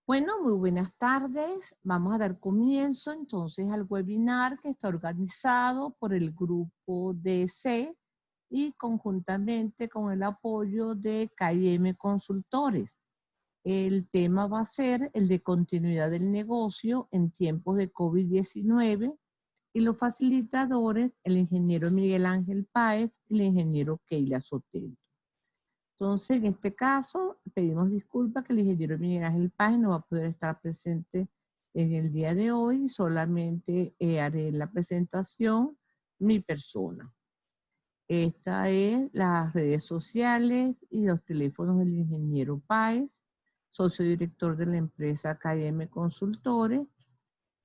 Bueno, muy buenas tardes. Vamos a dar comienzo entonces al webinar que está organizado por el grupo DC y conjuntamente con el apoyo de KM Consultores. El tema va a ser el de continuidad del negocio en tiempos de COVID-19 y los facilitadores, el ingeniero Miguel Ángel Páez y el ingeniero Keila Sotelo. Entonces, en este caso, pedimos disculpas que el ingeniero Miguel Ángel Páez no va a poder estar presente en el día de hoy, solamente haré la presentación, mi persona. Esta es las redes sociales y los teléfonos del ingeniero Páez, socio director de la empresa KM Consultores,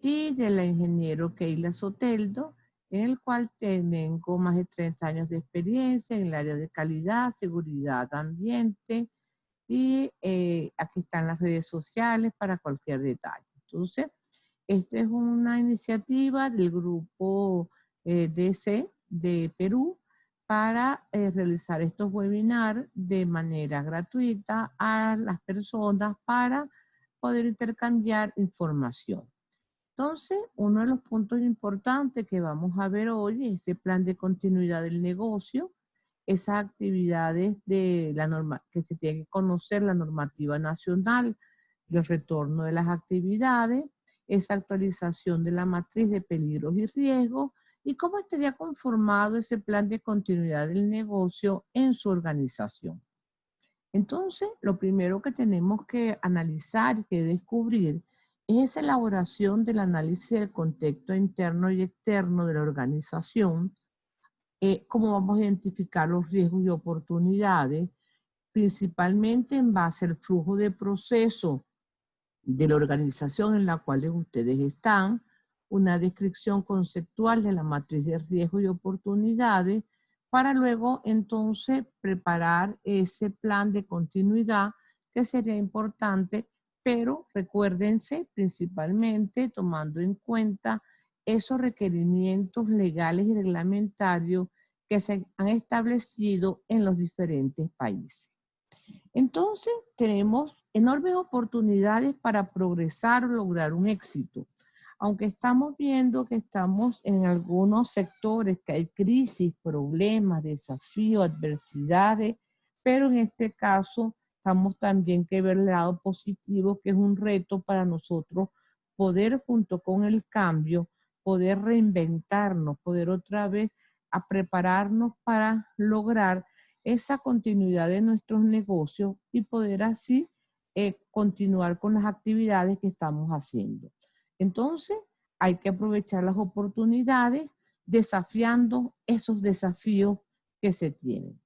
y de la ingeniero Keila Soteldo, en el cual tengo más de 30 años de experiencia en el área de calidad, seguridad, ambiente, y aquí están las redes sociales para cualquier detalle. Entonces, esta es una iniciativa del grupo DC de Perú para realizar estos webinars de manera gratuita a las personas para poder intercambiar información. Entonces, uno de los puntos importantes que vamos a ver hoy es ese plan de continuidad del negocio, esas actividades de la norma, que se tiene que conocer la normativa nacional del retorno de las actividades, esa actualización de la matriz de peligros y riesgos y cómo estaría conformado ese plan de continuidad del negocio en su organización. Entonces, lo primero que tenemos que analizar y que descubrir es esa elaboración del análisis del contexto interno y externo de la organización, cómo vamos a identificar los riesgos y oportunidades, principalmente en base al flujo de proceso de la organización en la cual ustedes están, una descripción conceptual de la matriz de riesgos y oportunidades, para luego entonces preparar ese plan de continuidad que sería importante, pero recuérdense principalmente tomando en cuenta esos requerimientos legales y reglamentarios que se han establecido en los diferentes países. Entonces, tenemos enormes oportunidades para progresar o lograr un éxito. Aunque estamos viendo que estamos en algunos sectores que hay crisis, problemas, desafíos, adversidades, pero en este caso estamos también que ver el lado positivo, que es un reto para nosotros poder junto con el cambio, poder reinventarnos, poder otra vez a prepararnos para lograr esa continuidad de nuestros negocios y poder así continuar con las actividades que estamos haciendo. Entonces, hay que aprovechar las oportunidades desafiando esos desafíos que se tienen.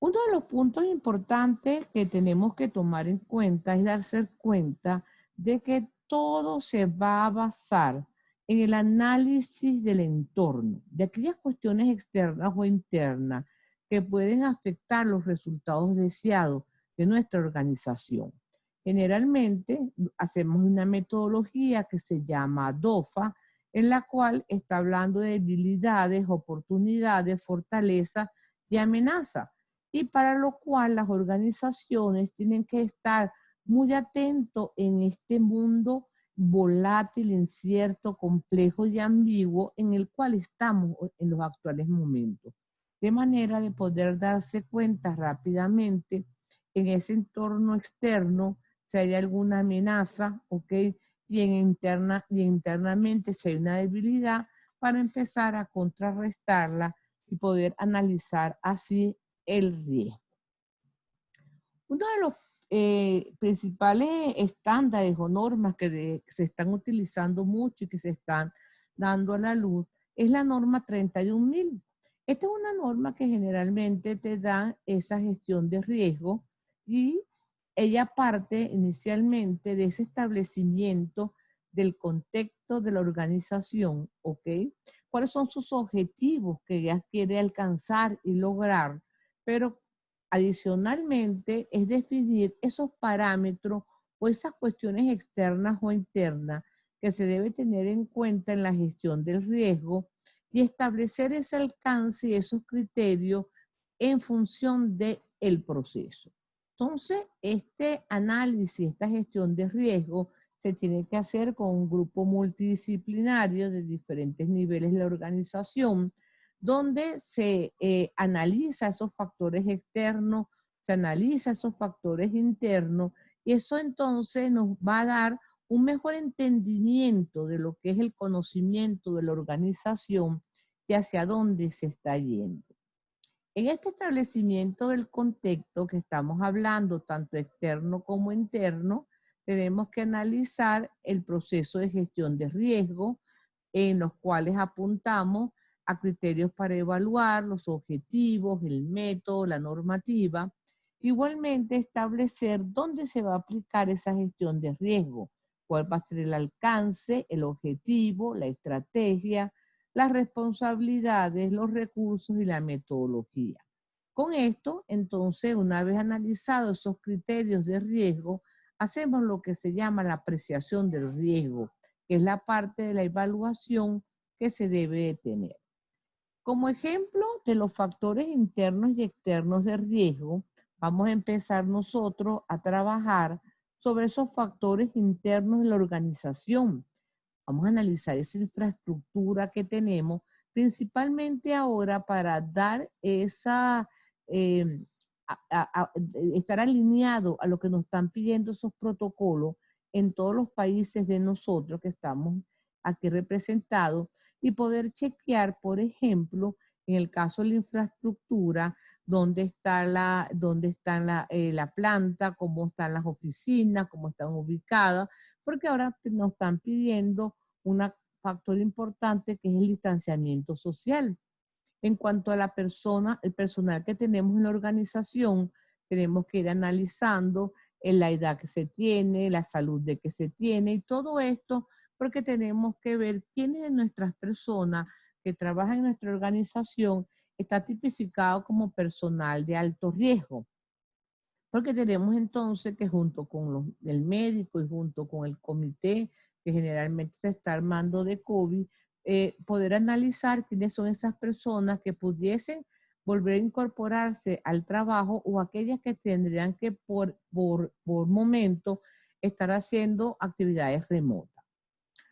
Uno de los puntos importantes que tenemos que tomar en cuenta es darse cuenta de que todo se va a basar en el análisis del entorno, de aquellas cuestiones externas o internas que pueden afectar los resultados deseados de nuestra organización. Generalmente hacemos una metodología que se llama DOFA, en la cual está hablando de debilidades, oportunidades, fortalezas y amenazas, y para lo cual las organizaciones tienen que estar muy atentos en este mundo volátil, incierto, complejo y ambiguo en el cual estamos en los actuales momentos. De manera de poder darse cuenta rápidamente en ese entorno externo si hay alguna amenaza, ¿ok? Y internamente si hay una debilidad para empezar a contrarrestarla y poder analizar así el riesgo. Uno de los principales estándares o normas que se están utilizando mucho y que se están dando a la luz es la norma 31.000. Esta es una norma que generalmente te da esa gestión de riesgo y ella parte inicialmente de ese establecimiento del contexto de la organización, ¿ok? ¿Cuáles son sus objetivos que ella quiere alcanzar y lograr? Pero adicionalmente es definir esos parámetros o esas cuestiones externas o internas que se debe tener en cuenta en la gestión del riesgo y establecer ese alcance y esos criterios en función del proceso. Entonces, este análisis, esta gestión de riesgo, se tiene que hacer con un grupo multidisciplinario de diferentes niveles de la organización, donde se analiza esos factores externos, se analiza esos factores internos, y eso entonces nos va a dar un mejor entendimiento de lo que es el conocimiento de la organización y hacia dónde se está yendo. En este establecimiento del contexto que estamos hablando, tanto externo como interno, tenemos que analizar el proceso de gestión de riesgo, en los cuales apuntamos a criterios para evaluar los objetivos, el método, la normativa. Igualmente, establecer dónde se va a aplicar esa gestión de riesgo, cuál va a ser el alcance, el objetivo, la estrategia, las responsabilidades, los recursos y la metodología. Con esto, entonces, una vez analizados esos criterios de riesgo, hacemos lo que se llama la apreciación del riesgo, que es la parte de la evaluación que se debe tener. Como ejemplo de los factores internos y externos de riesgo, vamos a empezar nosotros a trabajar sobre esos factores internos de la organización. Vamos a analizar esa infraestructura que tenemos, principalmente ahora para dar esa, estar alineado a lo que nos están pidiendo esos protocolos en todos los países de nosotros que estamos aquí representados y poder chequear, por ejemplo, en el caso de la infraestructura, dónde está la planta, cómo están las oficinas, cómo están ubicadas, porque ahora nos están pidiendo un factor importante que es el distanciamiento social. En cuanto a la persona, el personal que tenemos en la organización, tenemos que ir analizando la edad que se tiene, la salud de que se tiene y todo esto, porque tenemos que ver quiénes de nuestras personas que trabajan en nuestra organización está tipificado como personal de alto riesgo. Porque tenemos entonces que junto con el médico y junto con el comité que generalmente se está armando de COVID, poder analizar quiénes son esas personas que pudiesen volver a incorporarse al trabajo o aquellas que tendrían que por momento estar haciendo actividades remotas.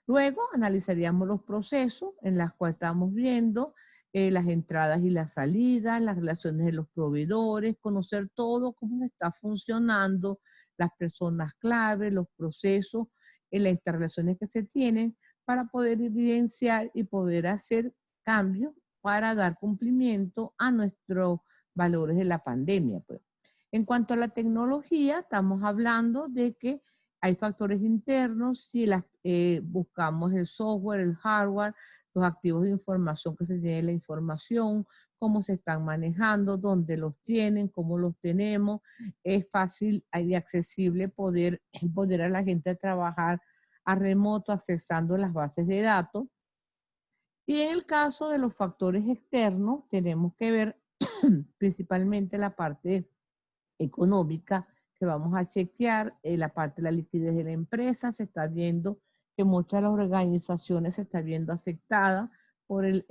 Luego analizaríamos los procesos en los cuales estamos viendo las entradas y las salidas, las relaciones de los proveedores, conocer todo cómo está funcionando, las personas clave, los procesos, las interrelaciones que se tienen para poder evidenciar y poder hacer cambios para dar cumplimiento a nuestros valores de la pandemia, pues. En cuanto a la tecnología, estamos hablando de que hay factores internos, si buscamos el software, el hardware, los activos de información que se tiene la información, cómo se están manejando, dónde los tienen, cómo los tenemos. Es fácil y accesible poder a la gente a trabajar a remoto accesando las bases de datos. Y en el caso de los factores externos, tenemos que ver principalmente la parte económica, que vamos a chequear la parte de la liquidez de la empresa. Se está viendo que muchas de las organizaciones se está viendo afectadas por el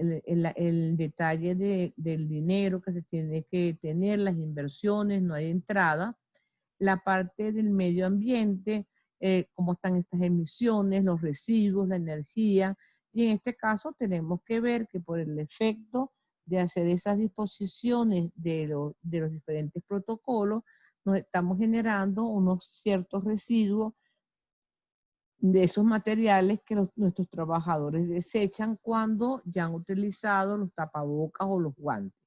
detalle del dinero que se tiene que tener, las inversiones, no hay entrada. La parte del medio ambiente, cómo están estas emisiones, los residuos, la energía. Y en este caso tenemos que ver que por el efecto de hacer esas disposiciones de los diferentes protocolos, nos estamos generando unos ciertos residuos de esos materiales que nuestros trabajadores desechan cuando ya han utilizado los tapabocas o los guantes.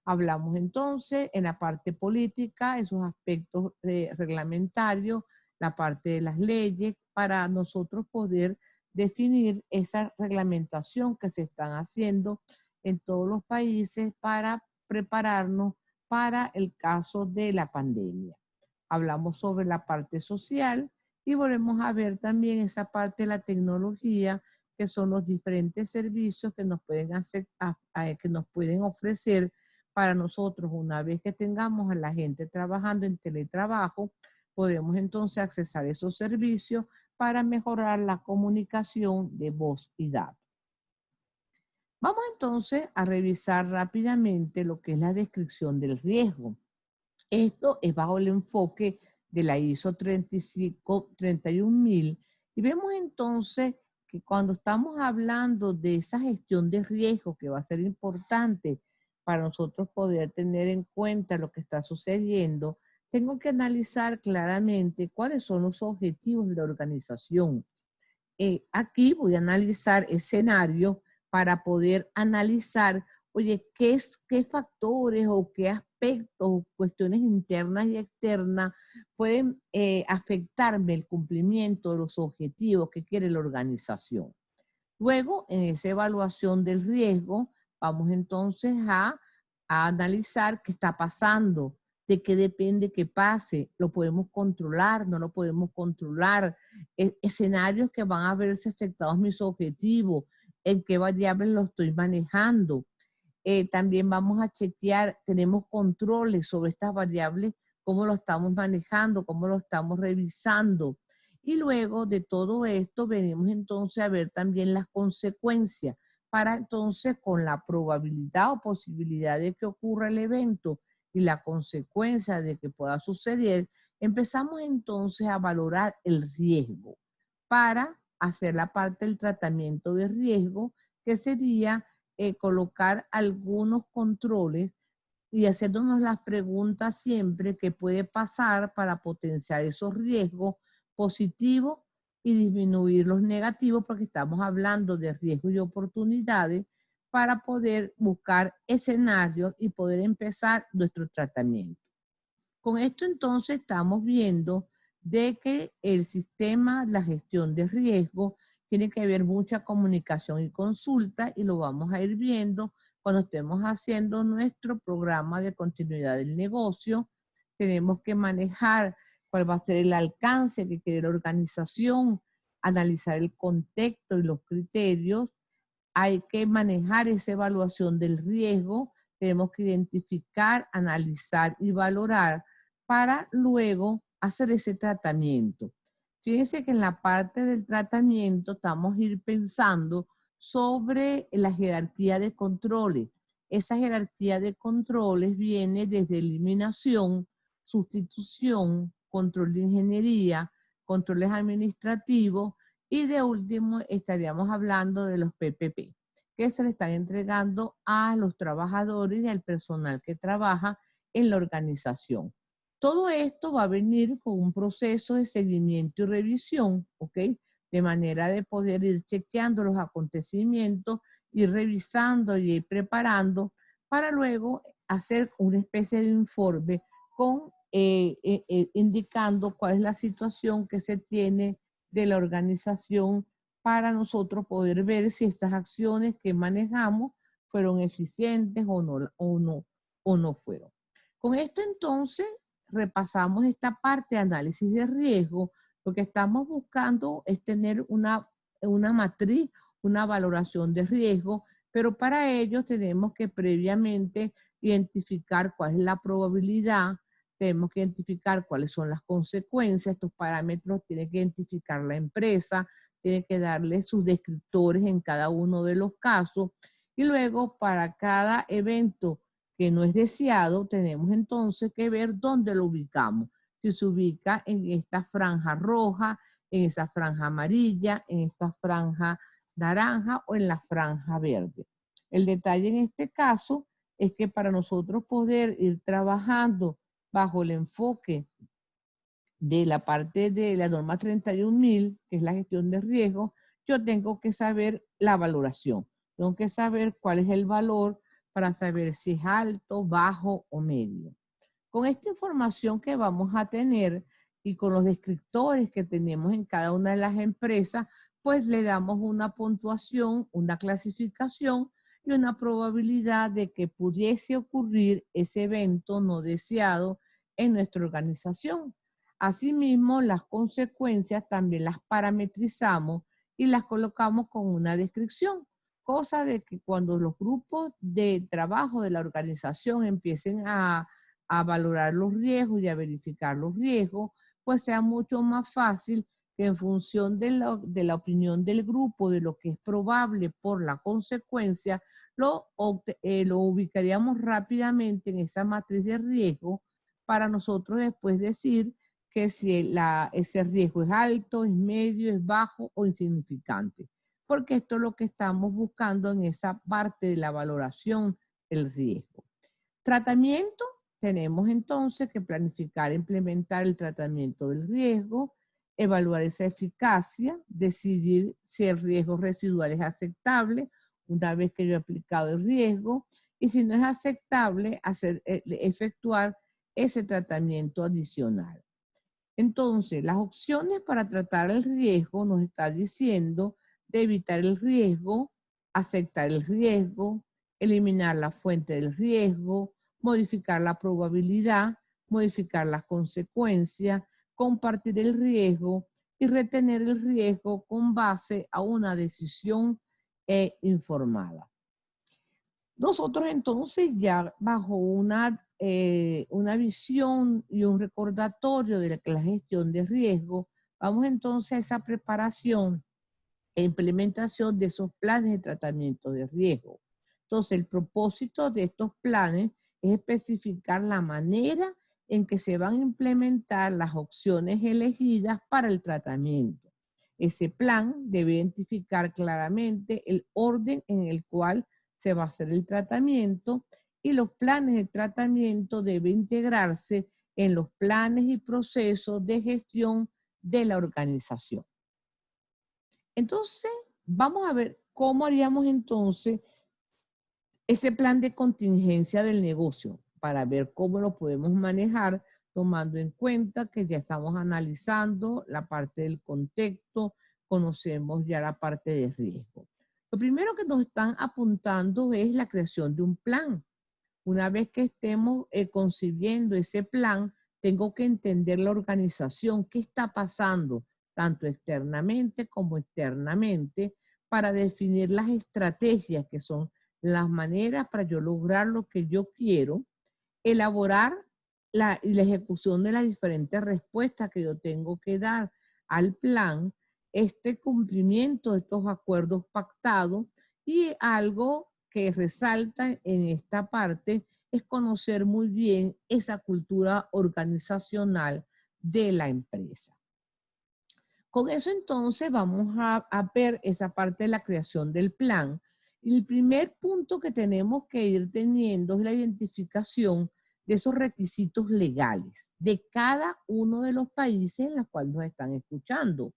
Hablamos entonces en la parte política, esos aspectos reglamentarios, la parte de las leyes, para nosotros poder definir esa reglamentación que se están haciendo en todos los países para prepararnos para el caso de la pandemia. Hablamos sobre la parte social y volvemos a ver también esa parte de la tecnología, que son los diferentes servicios que nos pueden que nos pueden ofrecer para nosotros. Una vez que tengamos a la gente trabajando en teletrabajo, podemos entonces accesar esos servicios para mejorar la comunicación de voz y datos. Vamos entonces a revisar rápidamente lo que es la descripción del riesgo. Esto es bajo el enfoque de la ISO 31000 y vemos entonces que cuando estamos hablando de esa gestión de riesgo que va a ser importante para nosotros poder tener en cuenta lo que está sucediendo, tengo que analizar claramente cuáles son los objetivos de la organización. Aquí voy a analizar escenarios para poder analizar, oye, qué factores o qué aspectos o cuestiones internas y externas pueden afectarme el cumplimiento de los objetivos que quiere la organización. Luego, en esa evaluación del riesgo, vamos entonces a analizar qué está pasando, de qué depende que pase, lo podemos controlar, no lo podemos controlar, escenarios que van a verse afectados mis objetivos, en qué variables lo estoy manejando. También vamos a chequear, tenemos controles sobre estas variables, cómo lo estamos manejando, cómo lo estamos revisando. Y luego de todo esto venimos entonces a ver también las consecuencias para entonces con la probabilidad o posibilidad de que ocurra el evento y la consecuencia de que pueda suceder, empezamos entonces a valorar el riesgo para hacer la parte del tratamiento de riesgo, que sería colocar algunos controles y haciéndonos las preguntas siempre qué puede pasar para potenciar esos riesgos positivos y disminuir los negativos, porque estamos hablando de riesgos y oportunidades para poder buscar escenarios y poder empezar nuestro tratamiento. Con esto entonces estamos viendo de que el sistema, la gestión de riesgo, tiene que haber mucha comunicación y consulta y lo vamos a ir viendo cuando estemos haciendo nuestro programa de continuidad del negocio. Tenemos que manejar cuál va a ser el alcance que quiere la organización, analizar el contexto y los criterios. Hay que manejar esa evaluación del riesgo. Tenemos que identificar, analizar y valorar para luego hacer ese tratamiento. Fíjense que en la parte del tratamiento estamos a ir pensando sobre la jerarquía de controles. Esa jerarquía de controles viene desde eliminación, sustitución, control de ingeniería, controles administrativos y de último estaríamos hablando de los PPP, que se le están entregando a los trabajadores y al personal que trabaja en la organización. Todo esto va a venir con un proceso de seguimiento y revisión, ¿ok? De manera de poder ir chequeando los acontecimientos, ir revisando y ir preparando para luego hacer una especie de informe con, indicando cuál es la situación que se tiene de la organización para nosotros poder ver si estas acciones que manejamos fueron eficientes o no fueron. Con esto entonces repasamos esta parte de análisis de riesgo. Lo que estamos buscando es tener una matriz, una valoración de riesgo, pero para ello tenemos que previamente identificar cuál es la probabilidad, tenemos que identificar cuáles son las consecuencias, estos parámetros tiene que identificar la empresa, tiene que darle sus descriptores en cada uno de los casos y luego para cada evento que no es deseado, tenemos entonces que ver dónde lo ubicamos. Si se ubica en esta franja roja, en esa franja amarilla, en esta franja naranja o en la franja verde. El detalle en este caso es que para nosotros poder ir trabajando bajo el enfoque de la parte de la norma 31000, que es la gestión de riesgo, yo tengo que saber la valoración. Tengo que saber cuál es el valor para saber si es alto, bajo o medio. Con esta información que vamos a tener y con los descriptores que tenemos en cada una de las empresas, pues le damos una puntuación, una clasificación y una probabilidad de que pudiese ocurrir ese evento no deseado en nuestra organización. Asimismo, las consecuencias también las parametrizamos y las colocamos con una descripción, cosa de que cuando los grupos de trabajo de la organización empiecen a valorar los riesgos y a verificar los riesgos, pues sea mucho más fácil que en función de la opinión del grupo, de lo que es probable por la consecuencia, lo ubicaríamos rápidamente en esa matriz de riesgo para nosotros después decir que si ese riesgo es alto, es medio, es bajo o insignificante. Porque esto es lo que estamos buscando en esa parte de la valoración del riesgo. Tratamiento, tenemos entonces que planificar e implementar el tratamiento del riesgo, evaluar esa eficacia, decidir si el riesgo residual es aceptable una vez que yo he aplicado el riesgo, y si no es aceptable, efectuar ese tratamiento adicional. Entonces, las opciones para tratar el riesgo nos está diciendo de evitar el riesgo, aceptar el riesgo, eliminar la fuente del riesgo, modificar la probabilidad, modificar las consecuencias, compartir el riesgo y retener el riesgo con base a una decisión informada. Nosotros entonces ya bajo una visión y un recordatorio de la gestión de riesgo, vamos entonces a esa preparación e implementación de esos planes de tratamiento de riesgo. Entonces, el propósito de estos planes es especificar la manera en que se van a implementar las opciones elegidas para el tratamiento. Ese plan debe identificar claramente el orden en el cual se va a hacer el tratamiento y los planes de tratamiento deben integrarse en los planes y procesos de gestión de la organización. Entonces, vamos a ver cómo haríamos entonces ese plan de contingencia del negocio para ver cómo lo podemos manejar tomando en cuenta que ya estamos analizando la parte del contexto, conocemos ya la parte de riesgo. Lo primero que nos están apuntando es la creación de un plan. Una vez que estemos concibiendo ese plan, tengo que entender la organización, qué está pasando, tanto externamente como internamente, para definir las estrategias que son las maneras para yo lograr lo que yo quiero, elaborar la ejecución de las diferentes respuestas que yo tengo que dar al plan, este cumplimiento de estos acuerdos pactados y algo que resalta en esta parte es conocer muy bien esa cultura organizacional de la empresa. Con eso entonces vamos a ver esa parte de la creación del plan. Y el primer punto que tenemos que ir teniendo es la identificación de esos requisitos legales de cada uno de los países en los cuales nos están escuchando.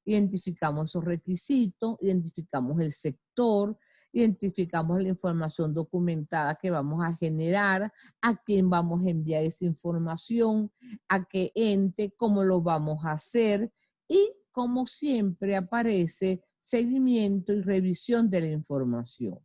Identificamos esos requisitos, identificamos el sector, identificamos la información documentada que vamos a generar, a quién vamos a enviar esa información, a qué ente, cómo lo vamos a hacer y, como siempre, aparece seguimiento y revisión de la información.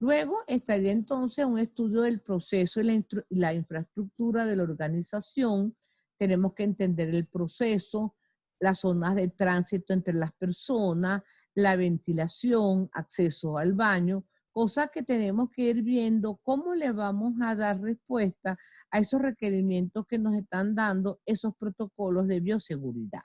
Luego estaría entonces un estudio del proceso y la infraestructura de la organización. Tenemos que entender el proceso, las zonas de tránsito entre las personas, la ventilación, acceso al baño, cosas que tenemos que ir viendo cómo le vamos a dar respuesta a esos requerimientos que nos están dando esos protocolos de bioseguridad.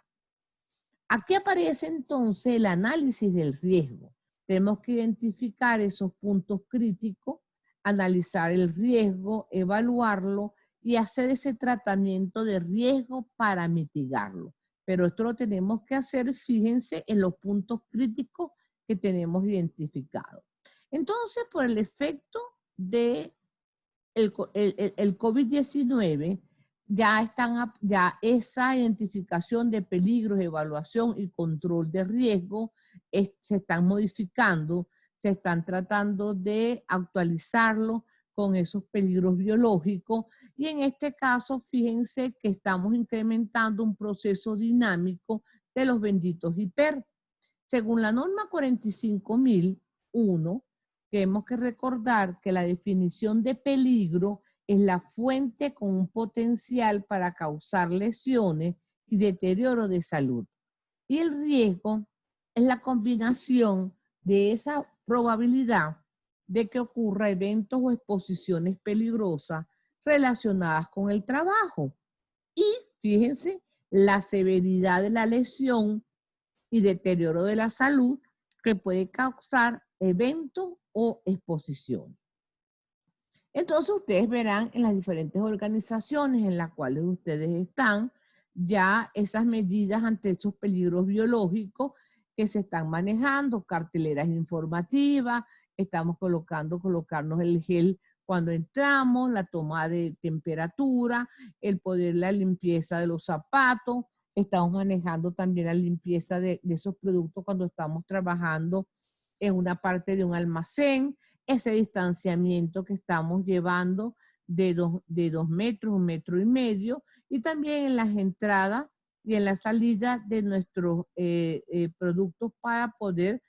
Aquí aparece entonces el análisis del riesgo. Tenemos que identificar esos puntos críticos, analizar el riesgo, evaluarlo y hacer ese tratamiento de riesgo para mitigarlo. Pero esto lo tenemos que hacer, fíjense, en los puntos críticos que tenemos identificados. Entonces, por el efecto de el COVID-19, ya esa identificación de peligros, evaluación y control de riesgo se están modificando, se están tratando de actualizarlo con esos peligros biológicos y en este caso fíjense que estamos incrementando un proceso dinámico de los benditos hiper. Según la norma 45.001, tenemos que recordar que la definición de peligro es la fuente con un potencial para causar lesiones y deterioro de salud. Y el riesgo es la combinación de esa probabilidad de que ocurra eventos o exposiciones peligrosas relacionadas con el trabajo. Y fíjense, la severidad de la lesión y deterioro de la salud que puede causar eventos o exposición. Entonces ustedes verán en las diferentes organizaciones en las cuales ustedes están ya esas medidas ante esos peligros biológicos que se están manejando, carteleras informativas, estamos colocarnos el gel cuando entramos, la toma de temperatura, el poder, la limpieza de los zapatos, estamos manejando también la limpieza de esos productos cuando estamos trabajando en una parte de un almacén, ese distanciamiento que estamos llevando de 2 metros, 1,5 metros, y también en las entradas y en la salida de nuestros productos para poder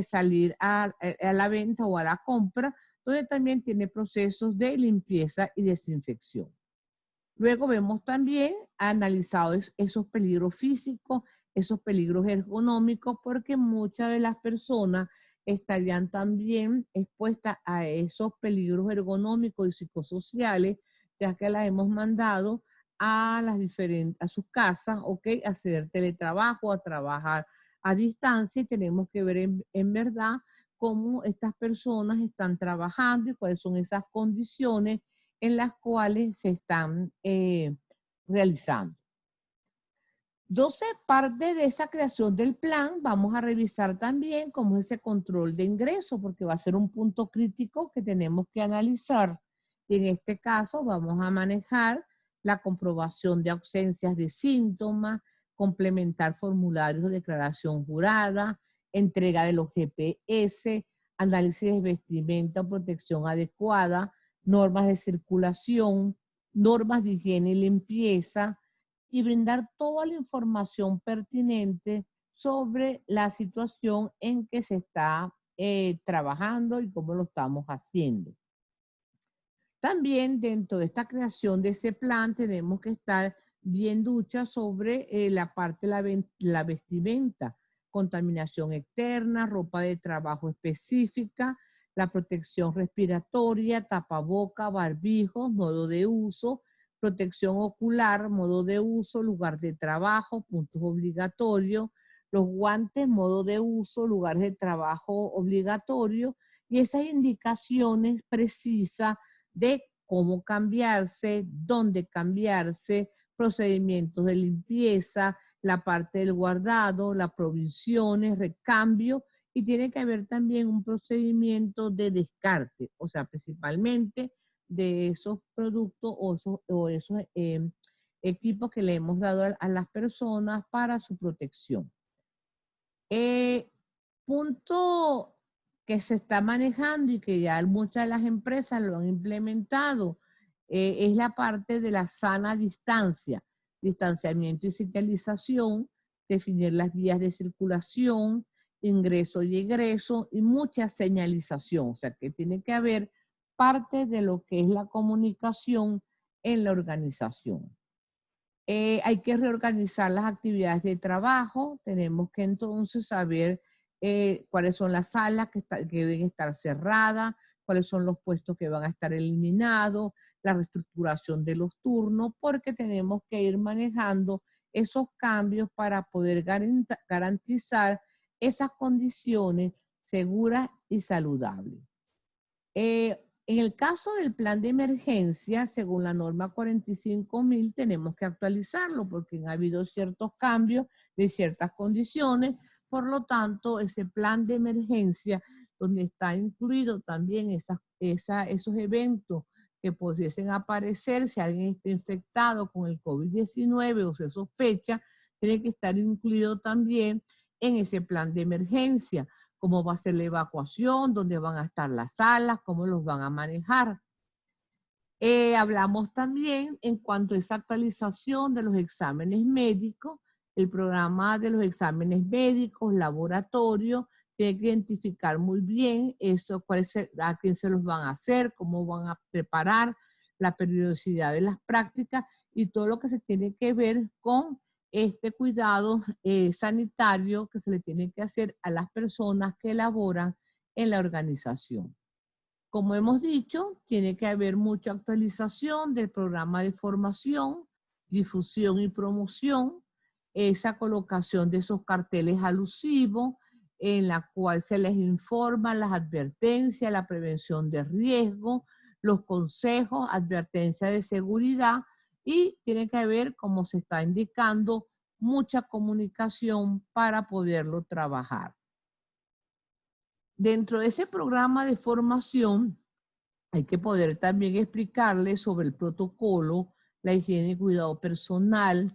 salir a la venta o a la compra, donde también tiene procesos de limpieza y desinfección. Luego vemos también analizados esos peligros físicos, esos peligros ergonómicos, porque muchas de las personas estarían también expuestas a esos peligros ergonómicos y psicosociales, ya que las hemos mandado a sus casas, ¿ok? A hacer teletrabajo, a trabajar a distancia, y tenemos que ver en verdad cómo estas personas están trabajando y cuáles son esas condiciones en las cuales se están realizando. Entonces, parte de esa creación del plan, vamos a revisar también cómo es ese control de ingreso, porque va a ser un punto crítico que tenemos que analizar. Y en este caso vamos a manejar la comprobación de ausencias de síntomas, complementar formularios de declaración jurada, entrega de los GPS, análisis de vestimenta o protección adecuada, normas de circulación, normas de higiene y limpieza, y brindar toda la información pertinente sobre la situación en que se está trabajando y cómo lo estamos haciendo. También dentro de esta creación de ese plan tenemos que estar bien duchas sobre la parte de la vestimenta, contaminación externa, ropa de trabajo específica, la protección respiratoria, tapaboca, barbijos, modo de uso, protección ocular, modo de uso, lugar de trabajo, puntos obligatorios, los guantes, modo de uso, lugares de trabajo obligatorio, y esas indicaciones precisas de cómo cambiarse, dónde cambiarse, procedimientos de limpieza, la parte del guardado, las provisiones, recambio, y tiene que haber también un procedimiento de descarte, o sea, principalmente de esos productos o esos equipos que le hemos dado a las personas para su protección. Punto que se está manejando y que ya muchas de las empresas lo han implementado, es la parte de la sana distancia, distanciamiento y señalización, definir las vías de circulación, ingreso y egreso, y mucha señalización. O sea, que tiene que haber parte de lo que es la comunicación en la organización. Hay que reorganizar las actividades de trabajo. Tenemos que entonces saber cuáles son las salas que deben estar cerradas, cuáles son los puestos que van a estar eliminados, la reestructuración de los turnos, porque tenemos que ir manejando esos cambios para poder garantizar esas condiciones seguras y saludables. En el caso del plan de emergencia, según la norma 45.000, tenemos que actualizarlo porque han habido ciertos cambios de ciertas condiciones. Por lo tanto, ese plan de emergencia, donde está incluido también esos eventos que pudiesen aparecer si alguien está infectado con el COVID-19 o se sospecha, tiene que estar incluido también en ese plan de emergencia. Cómo va a ser la evacuación, dónde van a estar las salas, cómo los van a manejar. Hablamos también en cuanto a esa actualización de los exámenes médicos, el programa de los exámenes médicos, laboratorio, tiene que identificar muy bien eso, a quién se los van a hacer, cómo van a preparar, la periodicidad de las prácticas y todo lo que se tiene que ver con este cuidado sanitario que se le tiene que hacer a las personas que laboran en la organización. Como hemos dicho, tiene que haber mucha actualización del programa de formación, difusión y promoción, esa colocación de esos carteles alusivos en la cual se les informa las advertencias, la prevención de riesgo, los consejos, advertencias de seguridad y tiene que haber, como se está indicando, mucha comunicación para poderlo trabajar. Dentro de ese programa de formación hay que poder también explicarles sobre el protocolo, la higiene y cuidado personal,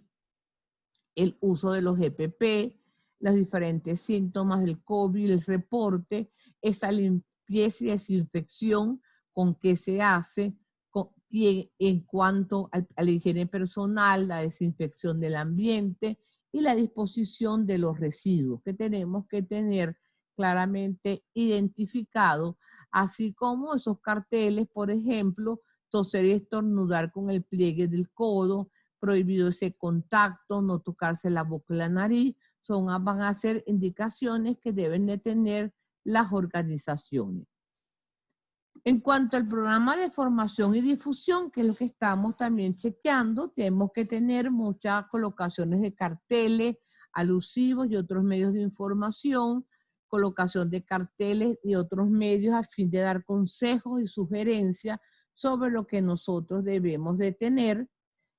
el uso de los EPP, los diferentes síntomas del COVID, el reporte, esa limpieza y desinfección con qué se hace, y en cuanto a la higiene personal, la desinfección del ambiente y la disposición de los residuos que tenemos que tener claramente identificados, así como esos carteles, por ejemplo, toser y estornudar con el pliegue del codo, prohibido ese contacto, no tocarse la boca y la nariz, van a ser indicaciones que deben de tener las organizaciones. En cuanto al programa de formación y difusión, que es lo que estamos también chequeando, tenemos que tener muchas colocaciones de carteles alusivos y otros medios de información, colocación de carteles y otros medios a fin de dar consejos y sugerencias sobre lo que nosotros debemos de tener.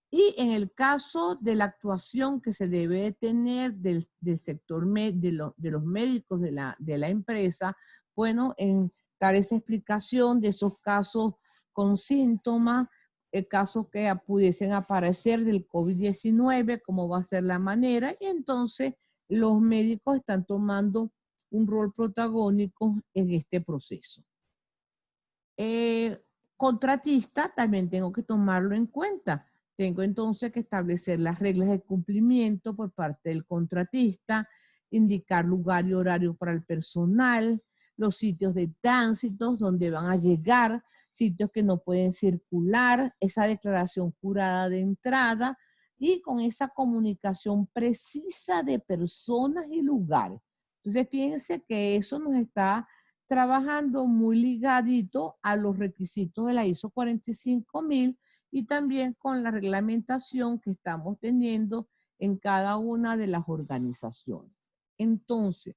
Y en el caso de la actuación que se debe de tener del sector de los médicos de la empresa, bueno, en dar esa explicación de esos casos con síntomas, casos que pudiesen aparecer del COVID-19, cómo va a ser la manera, y entonces los médicos están tomando un rol protagónico en este proceso. Contratista, también tengo que tomarlo en cuenta. Tengo entonces que establecer las reglas de cumplimiento por parte del contratista, indicar lugar y horario para el personal, los sitios de tránsito donde van a llegar, sitios que no pueden circular, esa declaración jurada de entrada y con esa comunicación precisa de personas y lugares. Entonces, fíjense que eso nos está trabajando muy ligadito a los requisitos de la ISO 45000 y también con la reglamentación que estamos teniendo en cada una de las organizaciones. Entonces,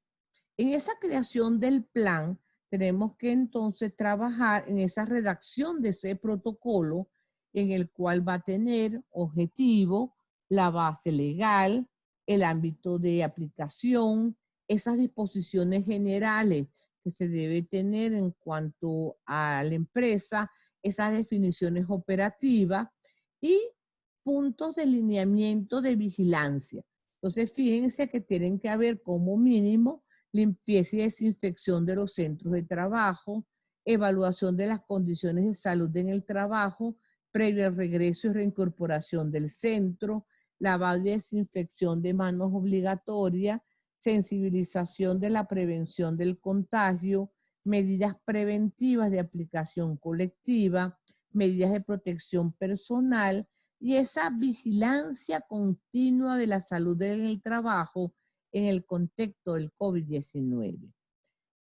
en esa creación del plan, tenemos que entonces trabajar en esa redacción de ese protocolo en el cual va a tener objetivo, la base legal, el ámbito de aplicación, esas disposiciones generales que se debe tener en cuanto a la empresa, esas definiciones operativas y puntos de lineamiento de vigilancia. Entonces, fíjense que tienen que haber como mínimo limpieza y desinfección de los centros de trabajo, evaluación de las condiciones de salud en el trabajo, previo al regreso y reincorporación del centro, lavado y desinfección de manos obligatoria, sensibilización de la prevención del contagio, medidas preventivas de aplicación colectiva, medidas de protección personal y esa vigilancia continua de la salud en el trabajo en el contexto del COVID-19.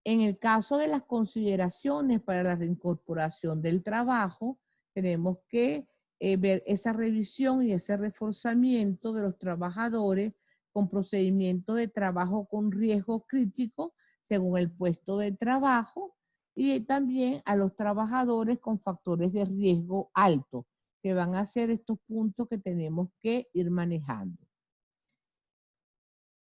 En el caso de las consideraciones para la reincorporación del trabajo, tenemos que ver esa revisión y ese reforzamiento de los trabajadores con procedimientos de trabajo con riesgo crítico según el puesto de trabajo y también a los trabajadores con factores de riesgo alto, que van a ser estos puntos que tenemos que ir manejando.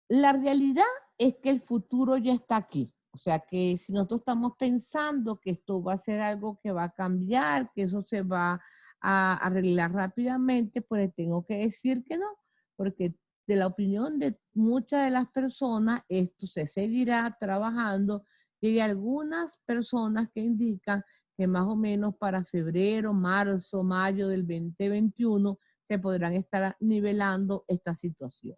La realidad es que el futuro ya está aquí. O sea que si nosotros estamos pensando que esto va a ser algo que va a cambiar, que eso se va a arreglar rápidamente, pues tengo que decir que no, porque de la opinión de muchas de las personas, esto se seguirá trabajando y hay algunas personas que indican que más o menos para febrero, marzo, mayo del 2021 se podrán estar nivelando esta situación.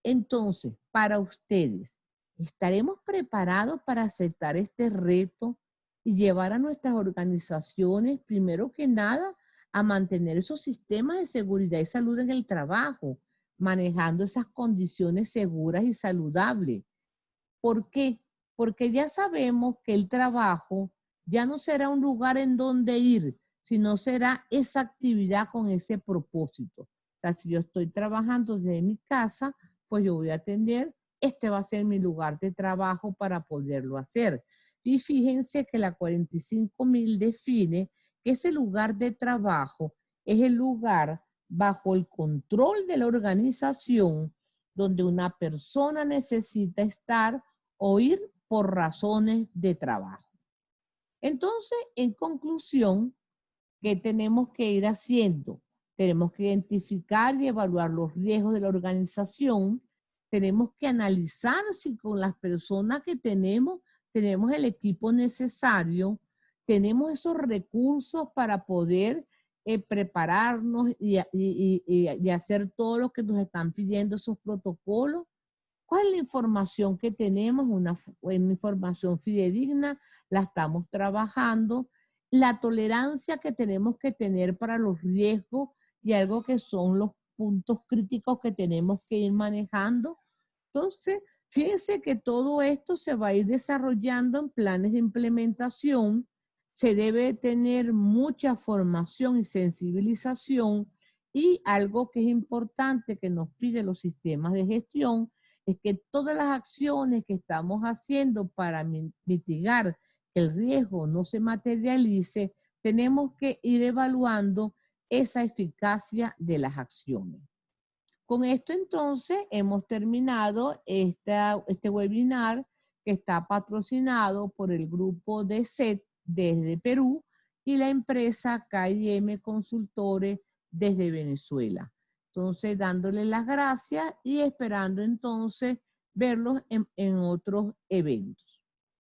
Entonces, para ustedes, ¿estaremos preparados para aceptar este reto y llevar a nuestras organizaciones, primero que nada, a mantener esos sistemas de seguridad y salud en el trabajo, manejando esas condiciones seguras y saludables? ¿Por qué? Porque ya sabemos que el trabajo ya no será un lugar en donde ir, sino será esa actividad con ese propósito. O sea, si yo estoy trabajando desde mi casa, pues yo voy a atender, este va a ser mi lugar de trabajo para poderlo hacer. Y fíjense que la 45000 define que ese lugar de trabajo es el lugar bajo el control de la organización donde una persona necesita estar o ir por razones de trabajo. Entonces, en conclusión, ¿qué tenemos que ir haciendo? Tenemos que identificar y evaluar los riesgos de la organización. Tenemos que analizar si con las personas que tenemos el equipo necesario, tenemos esos recursos para poder prepararnos y hacer todo lo que nos están pidiendo esos protocolos. ¿Cuál es la información que tenemos? Una información fidedigna, la estamos trabajando. La tolerancia que tenemos que tener para los riesgos y algo que son los puntos críticos que tenemos que ir manejando. Entonces, fíjense que todo esto se va a ir desarrollando en planes de implementación. Se debe tener mucha formación y sensibilización, y algo que es importante que nos pide los sistemas de gestión es que todas las acciones que estamos haciendo para mitigar que el riesgo no se materialice, tenemos que ir evaluando esa eficacia de las acciones. Con esto entonces hemos terminado este webinar que está patrocinado por el grupo de SET desde Perú y la empresa KIM Consultores desde Venezuela. Entonces, dándole las gracias y esperando entonces verlos en otros eventos.